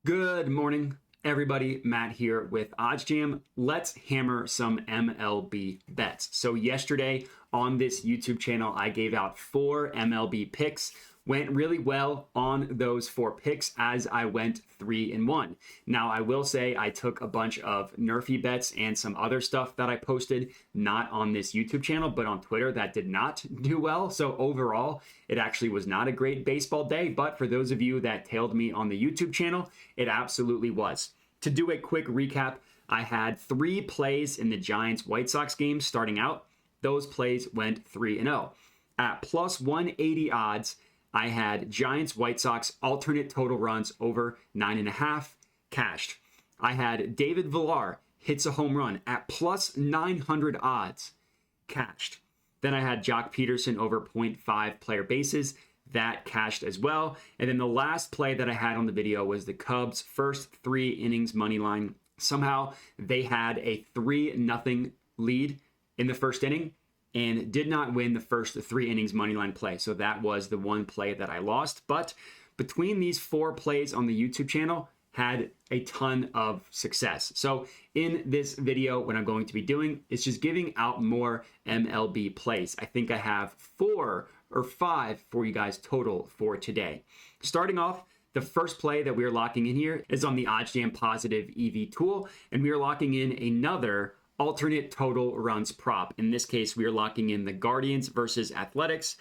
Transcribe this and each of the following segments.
Good morning, everybody. Matt here with OddsJam. Let's hammer some MLB bets. So yesterday on this YouTube channel, I gave out 4 MLB picks. Went really well on those 4 picks as I went 3-1. Now, I will say I took a bunch of NRFI bets and some other stuff that I posted, not on this YouTube channel, but on Twitter that did not do well. So overall, it actually was not a great baseball day. But for those of you that tailed me on the YouTube channel, it absolutely was. To do a quick recap, I had 3 plays in the Giants-White Sox game starting out. Those plays went 3-0. At plus 180 odds, I had Giants-White Sox alternate total runs over 9.5 cashed. I had David Villar hits a home run at plus 900 odds cashed. Then I had Jock Peterson over 0.5 player bases. That cashed as well. And then the last play that I had on the video was the Cubs' first 3 innings money line. Somehow they had a 3-0 lead in the first inning and did not win the first 3 innings money line play. So that was the one play that I lost. But between these 4 plays on the YouTube channel, had a ton of success. So in this video, what I'm going to be doing is just giving out more MLB plays. I think I have 4 or 5 for you guys total for today. Starting off, the first play that we are locking in here is on the OddsJam positive EV tool, and we are locking in another alternate total runs prop. In this case, we are locking in the Guardians versus Athletics.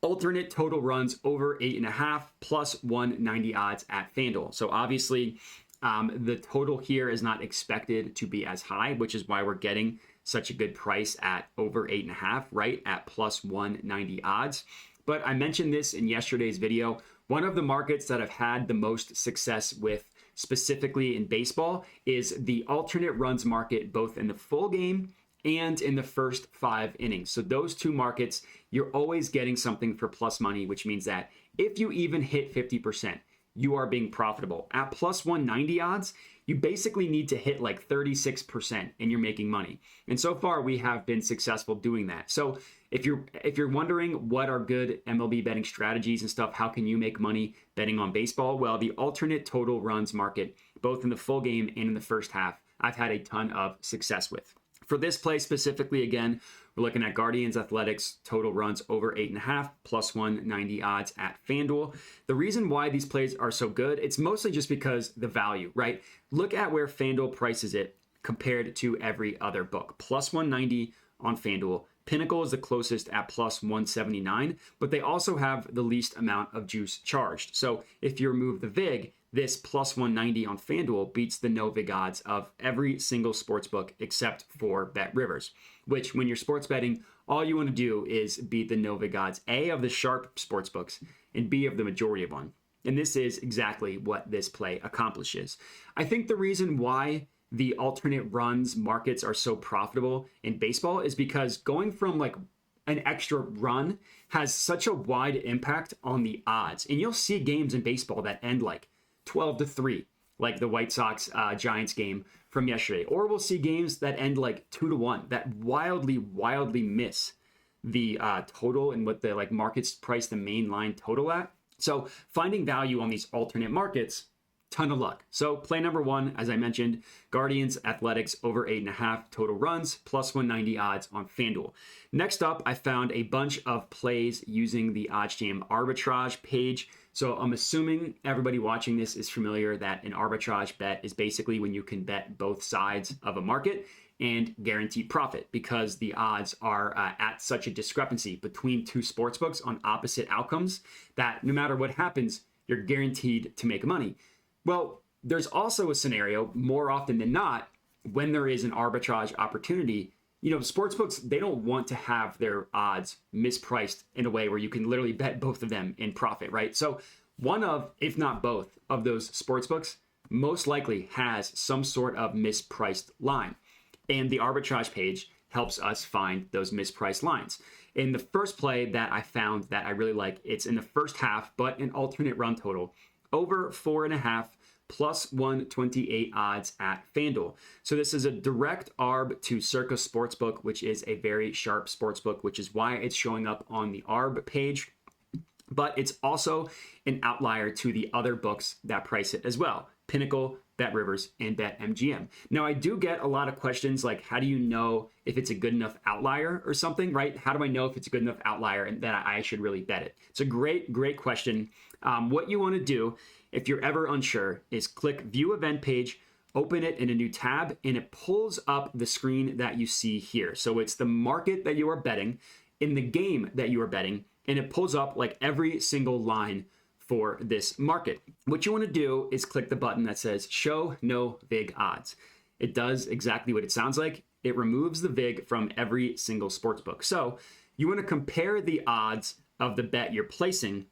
Alternate total runs over 8.5 plus 190 odds at FanDuel. So obviously, the total here is not expected to be as high, which is why we're getting such a good price at over 8.5, right? At plus 190 odds. But I mentioned this in yesterday's video. One of the markets that I've had the most success with, specifically in baseball, is the alternate runs market, both in the full game and in the first 5 innings. So those 2 markets, you're always getting something for plus money, which means that if you even hit 50%, you are being profitable. At plus 190 odds, you basically need to hit like 36% and you're making money. And so far we have been successful doing that. So if you're wondering what are good MLB betting strategies and stuff, how can you make money betting on baseball? Well, the alternate total runs market, both in the full game and in the first half, I've had a ton of success with. For this play specifically, again, we're looking at Guardians Athletics total runs over 8.5 plus 190 odds at FanDuel. The reason why these plays are so good, it's mostly just because the value, right? Look at where FanDuel prices it compared to every other book. Plus 190 on FanDuel. Pinnacle is the closest at plus 179, but they also have the least amount of juice charged. So if you remove the VIG, this plus 190 on FanDuel beats the no VIG odds of every single sportsbook except for BetRivers, which when you're sports betting, all you want to do is beat the no VIG odds, A, of the sharp sportsbooks, and B, of the majority of one. And this is exactly what this play accomplishes. I think the reason why the alternate runs markets are so profitable in baseball is because going from like an extra run has such a wide impact on the odds. And you'll see games in baseball that end like 12-3, like the White Sox Giants game from yesterday. Or we'll see games that end like 2-1 that wildly miss the total and what the like markets price the main line total at. So finding value on these alternate markets, ton of luck. So play number 1, as I mentioned, Guardians Athletics over 8.5 total runs, plus 190 odds on FanDuel. Next up, I found a bunch of plays using the OddsJam arbitrage page. So I'm assuming everybody watching this is familiar that an arbitrage bet is basically when you can bet both sides of a market and guarantee profit because the odds are at such a discrepancy between 2 sportsbooks on opposite outcomes that no matter what happens, you're guaranteed to make money. Well, there's also a scenario more often than not when there is an arbitrage opportunity. You know, sportsbooks, they don't want to have their odds mispriced in a way where you can literally bet both of them in profit, right? So one of, if not both, of those sportsbooks most likely has some sort of mispriced line. And the arbitrage page helps us find those mispriced lines. In the first play that I found that I really like, it's in the first half, but an alternate run total over 4.5 plus 128 odds at FanDuel. So this is a direct arb to Circa Sportsbook, which is a very sharp sportsbook, which is why it's showing up on the arb page. But it's also an outlier to the other books that price it as well. Pinnacle, BetRivers, and BetMGM. Now, I do get a lot of questions like, how do you know if it's a good enough outlier or something, right? How do I know if it's a good enough outlier and that I should really bet it? It's a great question. What you want to do, if you're ever unsure, is click View Event Page, open it in a new tab, and it pulls up the screen that you see here. So it's the market that you are betting in the game that you are betting, and it pulls up like every single line for this market. What you want to do is click the button that says Show No Vig Odds. It does exactly what it sounds like. It removes the vig from every single sportsbook. So you want to compare the odds of the bet you're placing,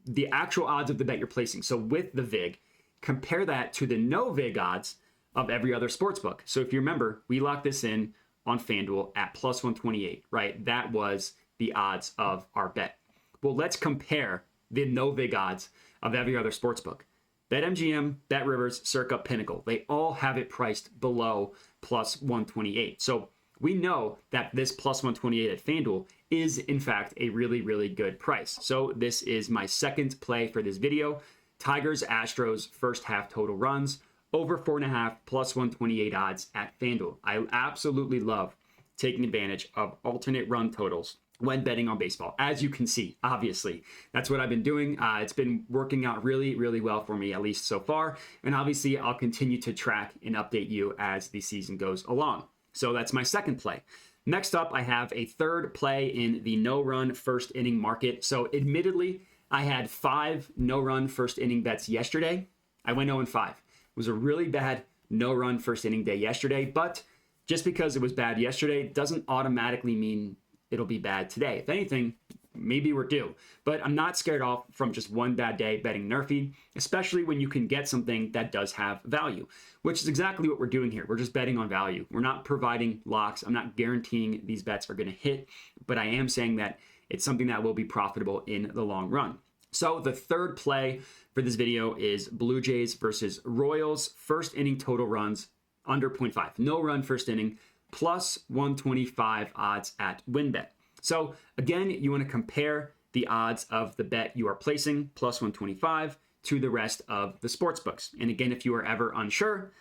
the actual odds of the bet you're placing. So with the vig, compare that to the no vig odds of every other sportsbook. So if you remember, we locked this in on FanDuel at plus 128, right? That was the odds of our bet. Well, let's compare the no vig odds of every other sportsbook. BetMGM, BetRivers, Circa, Pinnacle, they all have it priced below plus 128. So we know that this plus 128 at FanDuel is in fact a really, really good price. So this is my second play for this video. Tigers, Astros, first half total runs, over 4.5 plus 128 odds at FanDuel. I absolutely love taking advantage of alternate run totals when betting on baseball. As you can see, obviously, that's what I've been doing. It's been working out really, really well for me, at least so far. And obviously, I'll continue to track and update you as the season goes along. So that's my second play. Next up, I have a third play in the no-run first inning market. So admittedly, I had 5 no-run first inning bets yesterday. I went 0-5. It was a really bad no-run first inning day yesterday, but just because it was bad yesterday doesn't automatically mean it'll be bad today. If anything, maybe we're due. But I'm not scared off from just one bad day betting NRFI, especially when you can get something that does have value, which is exactly what we're doing here. We're just betting on value. We're not providing locks. I'm not guaranteeing these bets are going to hit, but I am saying that it's something that will be profitable in the long run. So the third play for this video is Blue Jays versus Royals, first inning total runs under 0.5. No run first inning, plus 125 odds at WinBet. So again, you want to compare the odds of the bet you are placing, plus 125, to the rest of the sports books. And again, if you are ever unsure,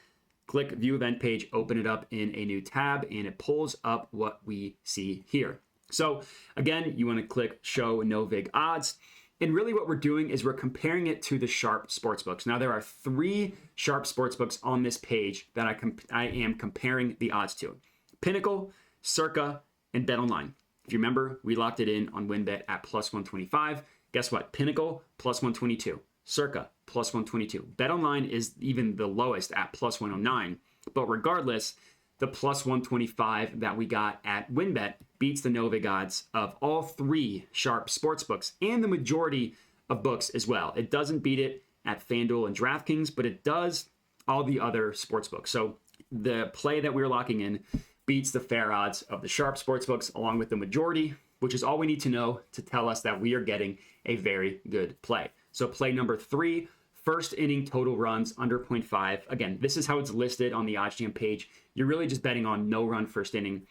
click View Event Page, open it up in a new tab, and it pulls up what we see here. So again, you want to click Show No Vig Odds. And really what we're doing is we're comparing it to the sharp sportsbooks. Now, there are 3 sharp sportsbooks on this page that I am comparing the odds to. Pinnacle, Circa, and BetOnline. If you remember, we locked it in on WinBet at plus 125. Guess what? Pinnacle, plus 122. Circa, plus 122. BetOnline is even the lowest at plus 109. But regardless, the plus 125 that we got at WinBet beats the no vig odds of all 3 sharp sportsbooks and the majority of books as well. It doesn't beat it at FanDuel and DraftKings, but it does all the other sportsbooks. So the play that we're locking in beats the fair odds of the sharp sportsbooks along with the majority, which is all we need to know to tell us that we are getting a very good play. So play number 3, first inning total runs under 0.5. Again, this is how it's listed on the OddsJam page. You're really just betting on no run first inning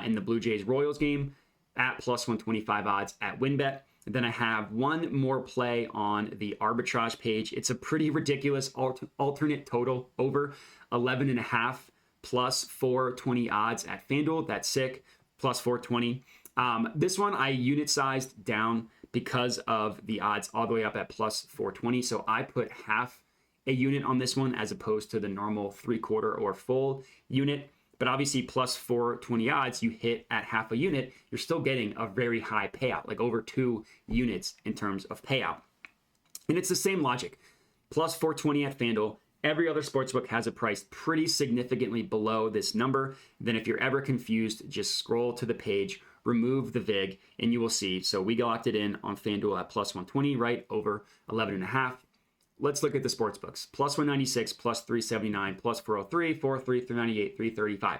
in the Blue Jays Royals game at plus 125 odds at WinBet. And then I have one more play on the arbitrage page. It's a pretty ridiculous alternate total over 11.5 plus 420 odds at FanDuel. That's sick. Plus 420. This one I unit sized down because of the odds all the way up at plus 420. So I put half a unit on this one as opposed to the normal 3/4 or full unit. But obviously plus 420 odds, you hit at half a unit, you're still getting a very high payout, like over 2 units in terms of payout. And it's the same logic. Plus 420 at FanDuel. Every other sportsbook has it priced pretty significantly below this number. Then if you're ever confused, just scroll to the page, remove the VIG, and you will see. So we locked it in on FanDuel at plus 120, right over 11.5. Let's look at the sports books. Plus 196, plus 379, plus 403, 403, 398, 335.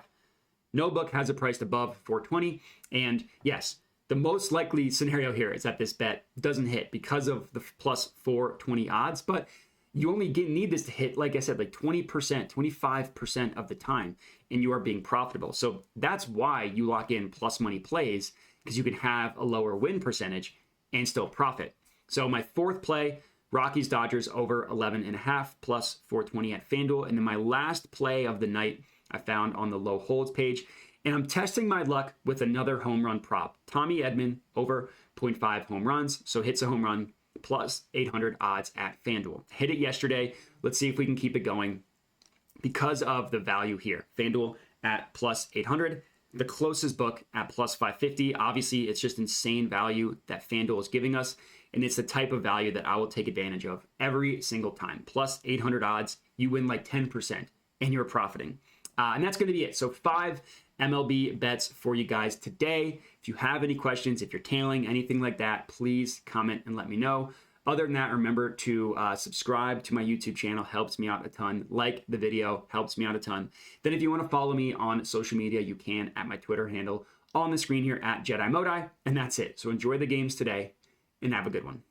No book has it priced above 420. And yes, the most likely scenario here is that this bet doesn't hit because of the plus 420 odds, but you only need this to hit, like I said, like 20%, 25% of the time, and you are being profitable. So that's why you lock in plus money plays, because you can have a lower win percentage and still profit. So my fourth play Rockies Dodgers over 11.5 plus 420 at FanDuel. And then my last play of the night I found on the low holds page. And I'm testing my luck with another home run prop. Tommy Edman over 0.5 home runs. So hits a home run plus 800 odds at FanDuel. Hit it yesterday. Let's see if we can keep it going because of the value here. FanDuel at plus 800. The closest book at plus 550. Obviously, it's just insane value that FanDuel is giving us. And it's the type of value that I will take advantage of every single time. Plus 800 odds, you win like 10% and you're profiting. And that's going to be it. So 5 MLB bets for you guys today. If you have any questions, if you're tailing, anything like that, please comment and let me know. Other than that, remember to subscribe to my YouTube channel. Helps me out a ton. Like the video, helps me out a ton. Then if you want to follow me on social media, you can at my Twitter handle on the screen here at JediModi. And that's it. So enjoy the games today and have a good one.